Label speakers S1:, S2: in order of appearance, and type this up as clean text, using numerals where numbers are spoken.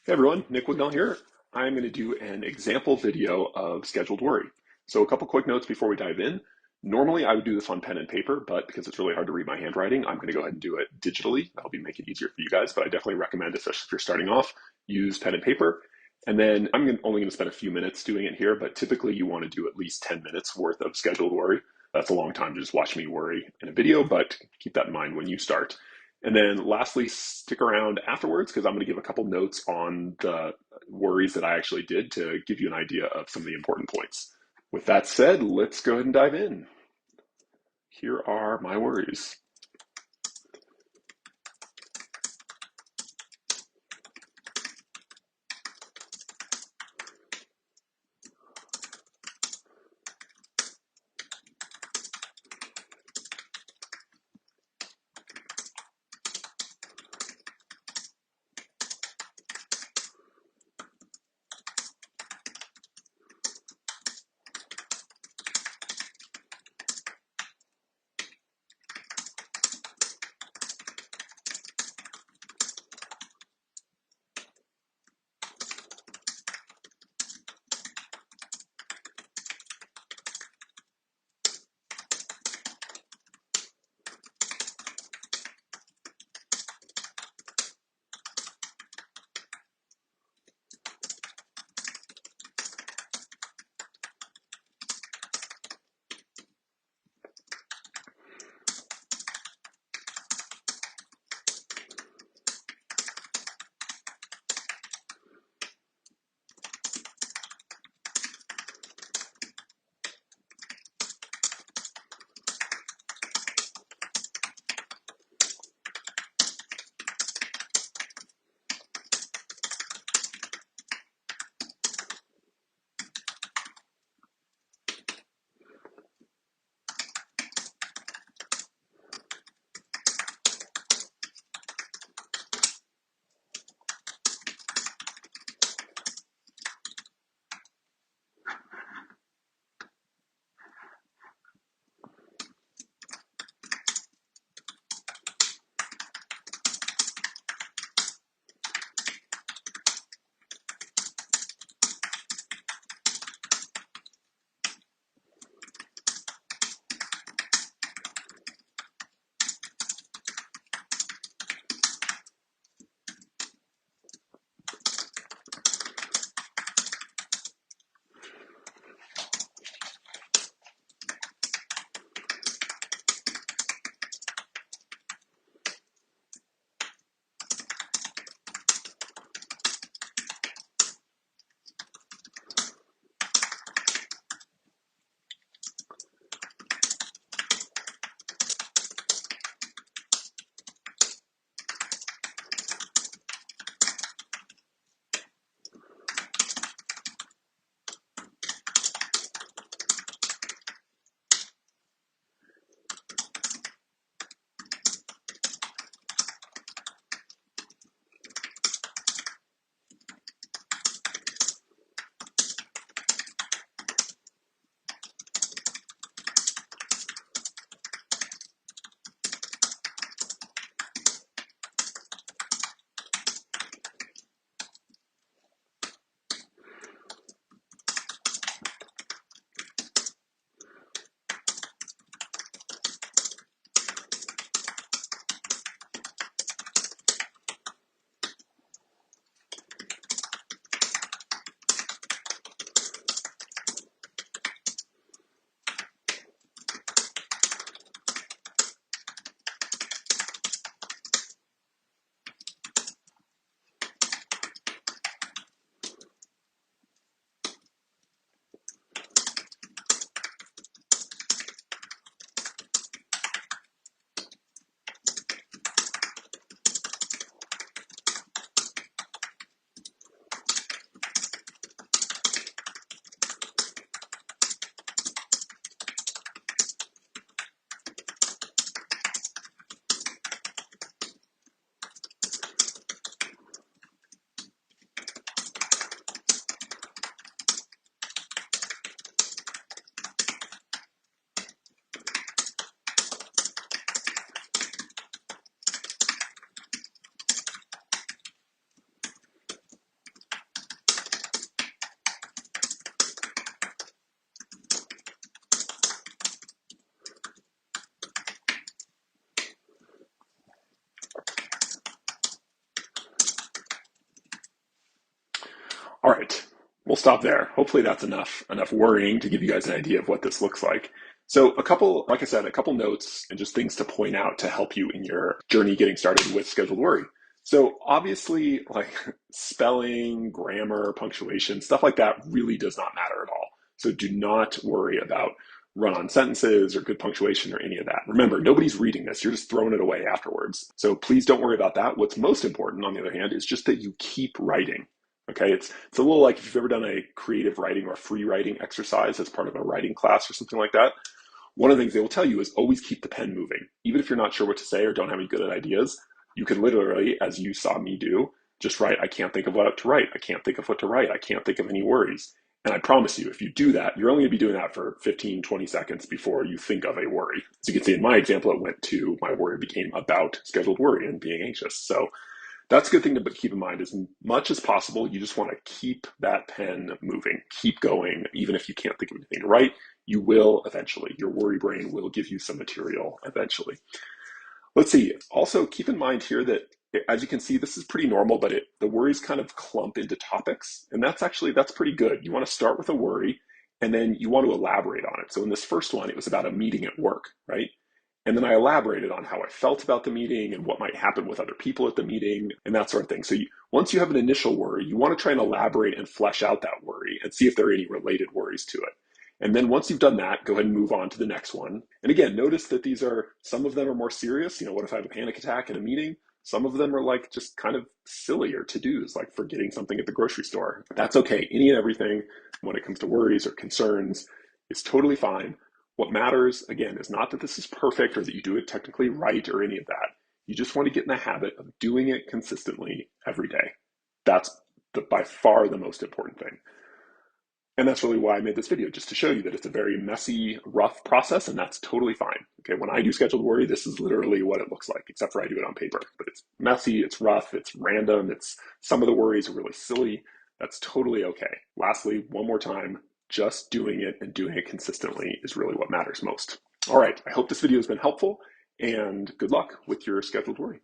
S1: Hey everyone, Nick Wignall here. I'm going to do an example video of scheduled worry. So a couple quick notes before we dive in. Normally I would do this on pen and paper, but because it's really hard to read my handwriting, I'm going to go ahead and do it digitally. That'll make it easier for you guys, but I definitely recommend, especially if you're starting off, use pen and paper. And then only going to spend a few minutes doing it here, but typically you want to do at least 10 minutes worth of scheduled worry. That's a long time to just watch me worry in a video, but keep that in mind when you start. And then lastly, stick around afterwards because I'm going to give a couple notes on the worries that I actually did to give you an idea of some of the important points. With that said, let's go ahead and dive in. Here are my worries. All right, we'll stop there. Hopefully that's enough worrying to give you guys an idea of what this looks like. So a couple, like I said, a couple notes and just things to point out to help you in your journey getting started with scheduled worry. So obviously, like spelling, grammar, punctuation, stuff like that really does not matter at all. So do not worry about run-on sentences or good punctuation or any of that. Remember, nobody's reading this. You're just throwing it away afterwards. So please don't worry about that. What's most important, on the other hand, is just that you keep writing. Okay, it's a little like if you've ever done a creative writing or free writing exercise as part of a writing class or something like that. One of the things they will tell you is always keep the pen moving. Even if you're not sure what to say or don't have any good ideas, you could literally, as you saw me do, just write, I can't think of what to write. I can't think of what to write. I can't think of any worries. And I promise you, if you do that, you're only going to be doing that for 15, 20 seconds before you think of a worry. As you can see in my example, it went to my worry became about scheduled worry and being anxious. So that's a good thing to keep in mind. As much as possible, you just want to keep that pen moving, keep going, even if you can't think of anything to write. You will eventually. Your worry brain will give you some material eventually. Let's see. Also, keep in mind here that, as you can see, this is pretty normal, but the worries kind of clump into topics, and that's pretty good. You want to start with a worry, and then you want to elaborate on it. So in this first one, it was about a meeting at work, right? And then I elaborated on how I felt about the meeting and what might happen with other people at the meeting and that sort of thing. So once you have an initial worry, you want to try and elaborate and flesh out that worry and see if there are any related worries to it. And then once you've done that, go ahead and move on to the next one. And again, notice that some of them are more serious. What if I have a panic attack in a meeting? Some of them are like just kind of sillier to-dos, like forgetting something at the grocery store. That's okay. Any and everything when it comes to worries or concerns is totally fine. What matters, again, is not that this is perfect or that you do it technically right or any of that. You just want to get in the habit of doing it consistently every day. That's by far the most important thing. And that's really why I made this video, just to show you that it's a very messy, rough process, and that's totally fine. Okay, when I do scheduled worry, this is literally what it looks like, except for I do it on paper. But it's messy, it's rough, it's random, some of the worries are really silly. That's totally okay. Lastly, one more time, just doing it and doing it consistently is really what matters most. All right, I hope this video has been helpful, and good luck with your scheduled worry.